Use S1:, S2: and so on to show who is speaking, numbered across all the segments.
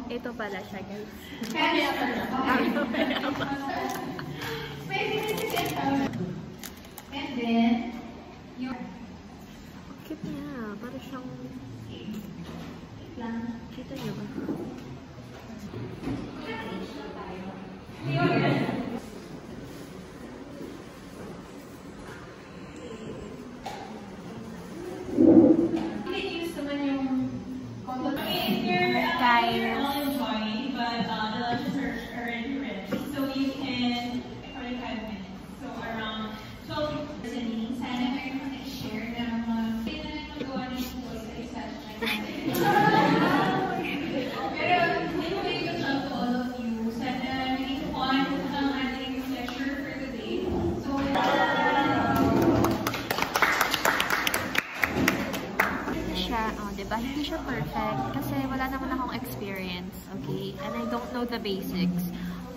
S1: Ito pala siya, guys.
S2: Kaya pala. And then, yung...
S1: Cute niya. Parang siyang... Kita niyo ba? Diba? Hindi siya perfect kasi wala naman akong experience, okay? And I don't know the basics.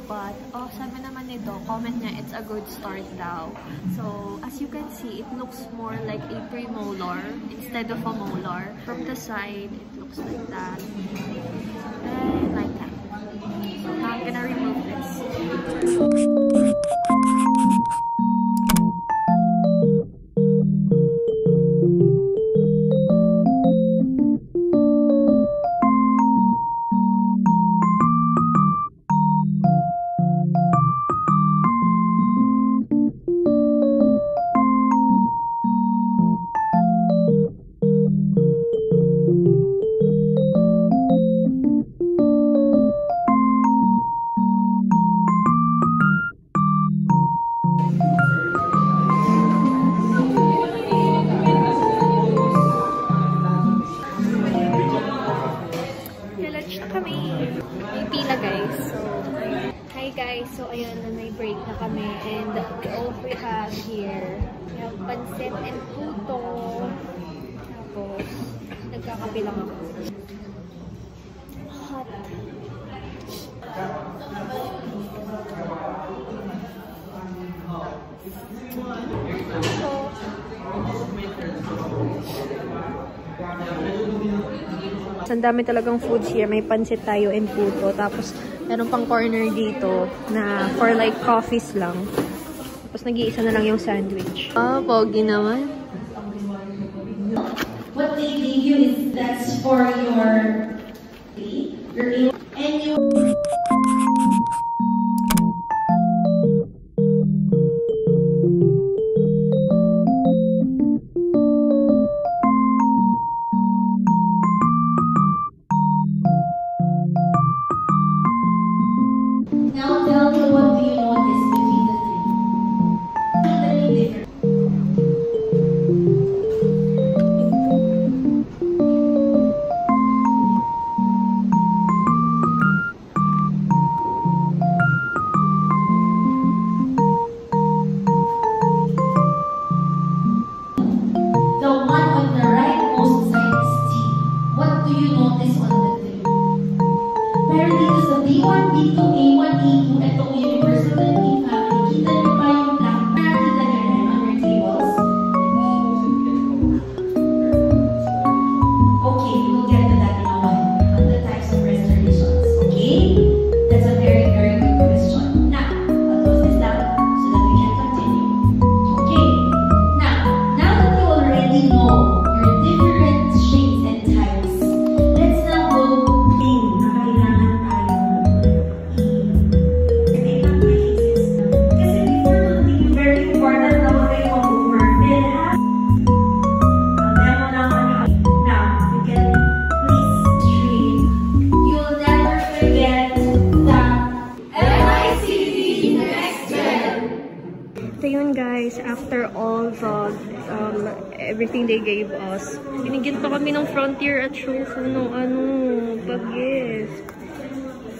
S1: But, sabi naman nito, comment niya, it's a good start daw. So, as you can see, it looks more like a premolar instead of a molar. From the side, it looks like that. And like that. So, now I'm gonna remove this. So, ayan na, may break na kami. And all we have here, we have pancit and puto. Tapos, nagkakape lang ako. Hot. So, ang dami talagang foods here. May pancit tayo and puto. Tapos, meron pang corner dito na for like coffees lang. Tapos nag-iisa na lang yung sandwich. Pogi naman.
S2: What they give you is that's for your and you now tell me what do you notice between the three? The one on the rightmost side is T. What do you notice on the three? Pero dito sa D1, D2, A1, A2, itong universal family, kita niyo pa yung black. Nakita niyo rin on your tables? Okay, we'll get to that in a while. On the types of restorations, okay? That's a very, very good question. Now, I'll close this down so that we can continue. Okay, now that you already know your different shapes and types, let's now go in. Kailangan tayo kasi before continuing, very important na huwag kayo mag-overfill, ha? Demo lang kami. Now, you can please stream. You'll never forget that MICD Next Gen.
S1: So yun guys, after all the everything they gave us. Binigyan pa kami ng Frontier at Shofu ng pag-gift.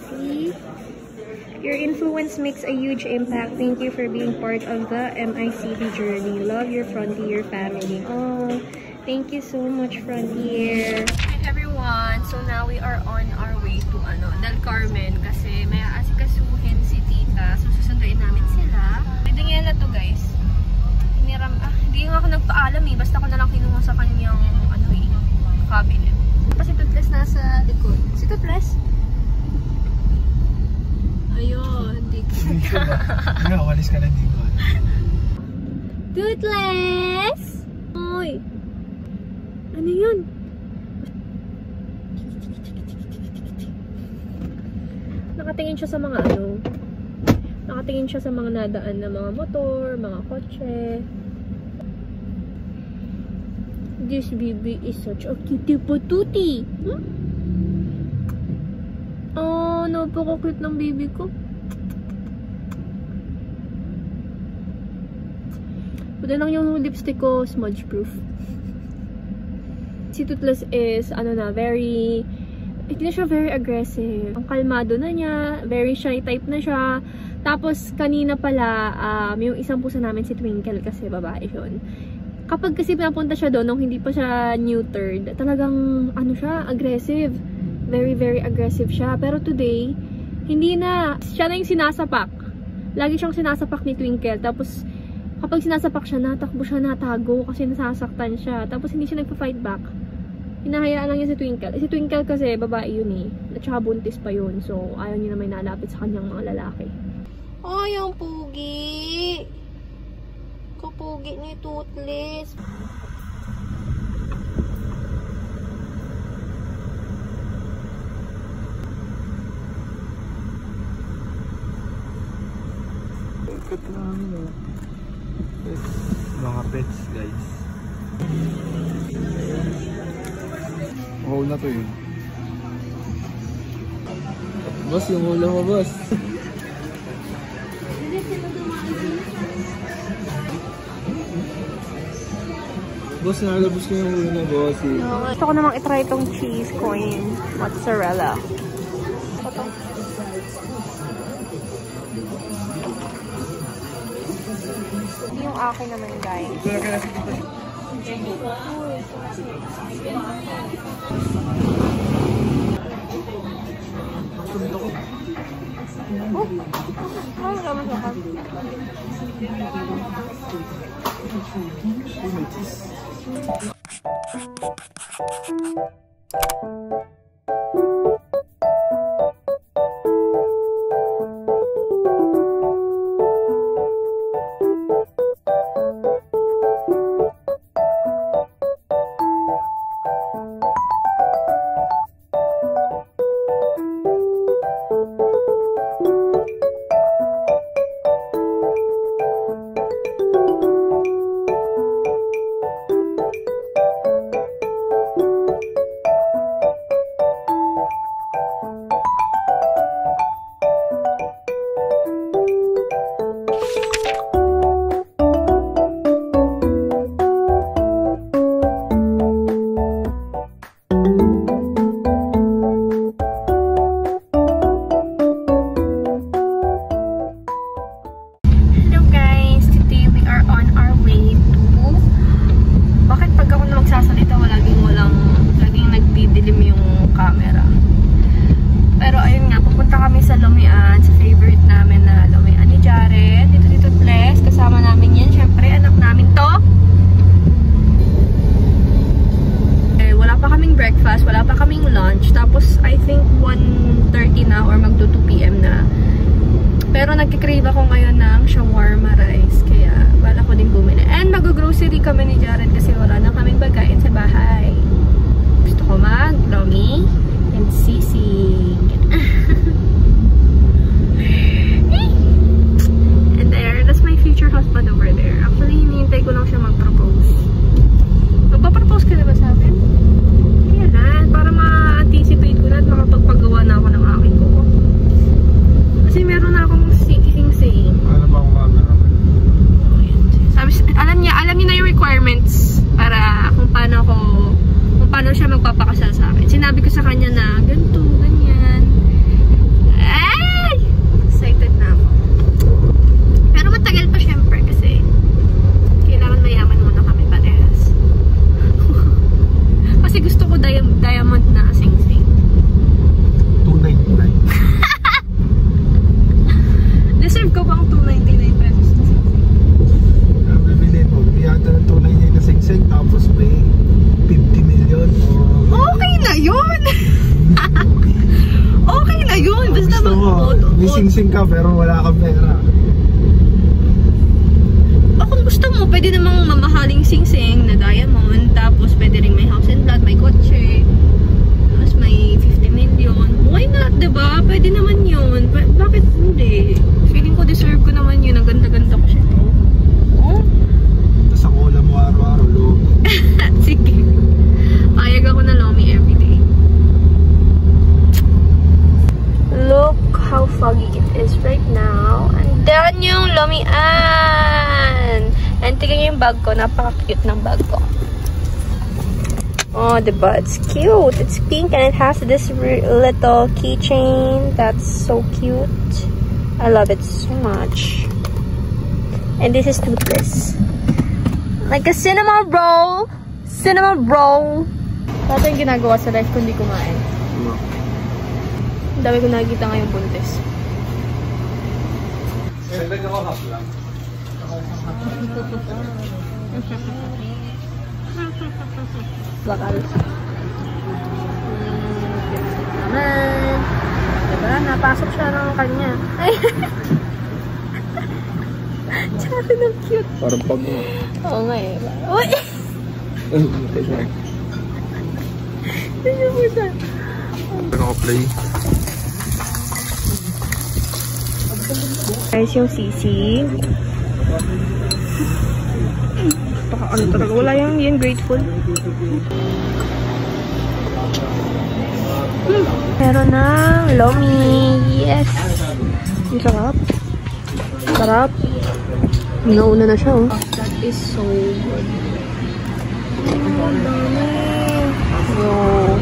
S1: See? Your influence makes a huge impact. Thank you for being part of the MICD journey. Love your Frontier family. Oh, thank you so much, Frontier. Hi everyone! So now we are on our way to Del Carmen kasi may aasikasuhin si tita. So susunduin namin sila. May Daniela to guys. Hindi nga ako nagpaalam eh. Basta ko na lang kinuha sa kanyang cabinet. Tapos si Toothless nasa likod. Si Toothless? Ayun, hindi ko.
S3: Nga, walis ka na dito.
S1: Toothless! Oy! Ano yun? Nakatingin siya sa mga nakatingin siya sa mga nadaan na mga motor, mga kotse. This baby is such a cutie patootie. Oh, napaka-cute ng baby ko. Buti lang yung lipstick ko, smudge proof. Si Toothless is, hindi na siya very aggressive. Ang kalmado na niya, very shy type na siya. Tapos, kanina pala, yung isang pusa namin si Twinkle kasi babae yun. Kapag kasi pinapunta siya doon, nung hindi pa siya neutered, talagang, siya, aggressive. Very, very aggressive siya. Pero today, hindi na. Siya na yung sinasapak. Lagi siyang sinasapak ni Twinkle. Tapos, kapag sinasapak siya, natakbo siya, natago kasi nasasaktan siya. Tapos, hindi siya nagpa-fight back. Hinahayaan lang niya si Twinkle. Si Twinkle kasi, babae yun eh. At saka buntis pa yun. So, ayaw niya na may nalapit sa kanyang mga lalaki. Ay, ang pugi! Kapugi ni Toothless.
S3: Ito namin mga pets guys. Hole na to yun. Boss, yung hula mo boss. Boss, nakalabos ko yung hula na boss.
S1: Gusto ko namang itry itong cheese coin mozzarella. Ito. Yung akin naman guys. Ay, naman sa kan. Wala pa kaming lunch. Tapos, I think 1:30 na or magto 2 PM na. Pero nagkikrave ako ngayon ng shawarma rice. Kaya, bala ko din bumili. And mag-grocery kami ni Jared kasi wala na kaming pagkain sa bahay. Gusto ko mag-lomi and sisig. And there, that's my future husband over there. Actually, hinihintay ko lang siya mag-propose. Magpa-propose ka na ba sa akin? Para ma-anticipate ko na at makapagpagawa na ako ng aking ko. Kasi meron na akong saying.
S3: Ano ba ang camera?
S1: Alam niya na yung requirements para
S3: May sing-sing ka pero wala kang pera.
S4: Kung gusto mo, pwede namang mamahaling sing-sing na diamond. Tapos pwede rin may house and lot, may kotse. Tapos may 50 million. Why not, diba? Pwede naman yun. Bakit hindi? Feeling ko deserve ko naman yun. Ang ganda-ganda ko siya. Oh?
S3: Tapos ang ulam mo araw-araw, Lomi.
S4: Sige. Payag ako na Lomi everyday. Look how foggy it is right now. And then yung Lomian. And tingnan yung bag ko. Napaka-cute ng bag ko. Oh, diba? It's cute. It's pink and it has this little keychain. That's so cute. I love it so much. And this is toothless. Like a cinnamon roll. Cinnamon roll. Ito yung ginagawa sa life ko hindi kumain. Ang dami ko nakikita ngayong buntis. Bakal. Naman. Diba? Napasok siya ng kanya. Ay! Tsaka ang cute.
S3: Parang pag mo.
S4: Oo nga eh. Uy! Tignan mo siya.
S3: Naka-play.
S4: Guys, yung sisig. Ano talaga? Wala yung grateful. Meron ng Lomi. Yes! Ang sarap. Sarap. Nauna na siya, oh. That is so good. Ang dami. Wow.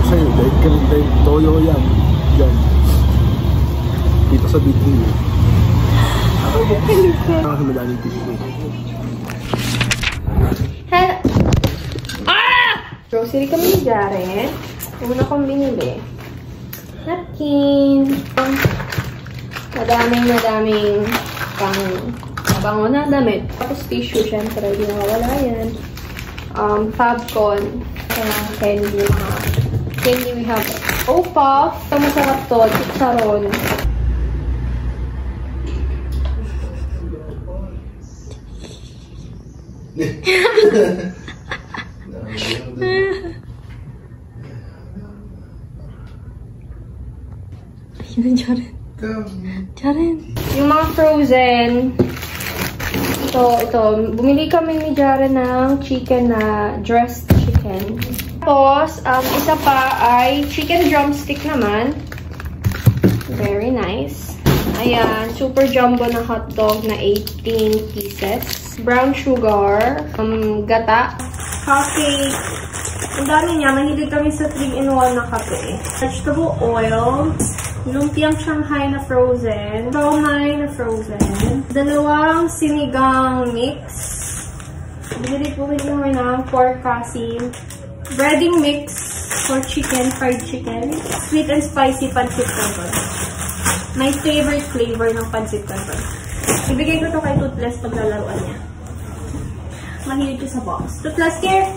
S3: Sa'yo, dahil toyo yan. Yan. Dito sa big deal. Ako madaming tissue.
S4: Hello! Grocery kami ni Jaren. Una kong binili. Napkin. Madaming bango na damit. Tapos tissue, syempre. Hindi nakawala yan. Fabcon. Candy. Candy we have. Opa. Ito masarap to. Chicharon. Jaren. Yung mga frozen. Ito. Bumili kami ni Jaren ng chicken na dressed chicken. Tapos, isa pa ay chicken drumstick naman. Very nice. Ayan, super jumbo na hotdog na 18 pieces. Brown sugar. Gata. Coffee. Ang dami niya. Mahilig kami sa 3-in-1 na kape. Vegetable oil. Lumpiang Shanghai na frozen. Siomai na frozen. Dalawang sinigang mix. Binili po kami ng pork kasi. Breading mix for chicken, fried chicken. Sweet and spicy pancit canton. My favorite flavor ng pancit canton. Ibigay ko to kay Toothless pag lalaruan niya. Mahilig ko sa box. Toothless, here!